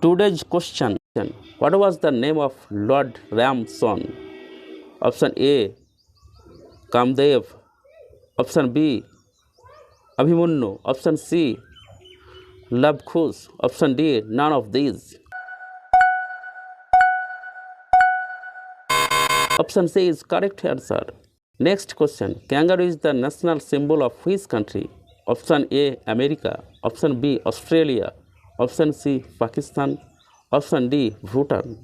Today's question: what was the name of Lord Ram's son? Option A, Kamdev. Option B, Abhimanyu. Option C, Love Kush. Option D, none of these. Option C is correct answer. Next question: kangaroo is the national symbol of which country? Option A, America. Option B, Australia. Option C, Pakistan. Option D, Bhutan.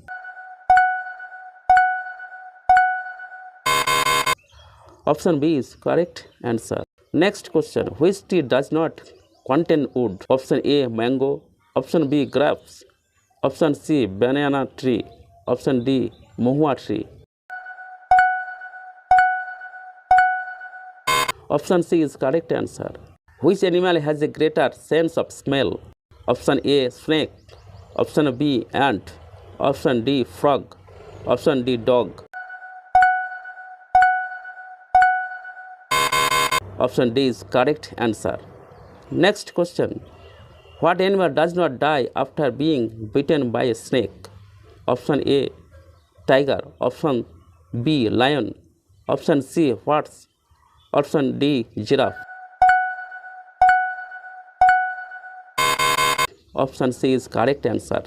Option B is correct answer. Next question: which tree does not contain wood? Option A, mango. Option B, grapes. Option C, banana tree. Option D, mahua tree. Option C is correct answer. Which animal has a greater sense of smell? Option A, snake. Option B, ant. Option D, frog. Option D, dog. Option D is correct answer. Next question: what animal does not die after being bitten by a snake? Option A, tiger. Option B, lion. Option C, horse. Option D, giraffe. Option C is correct answer.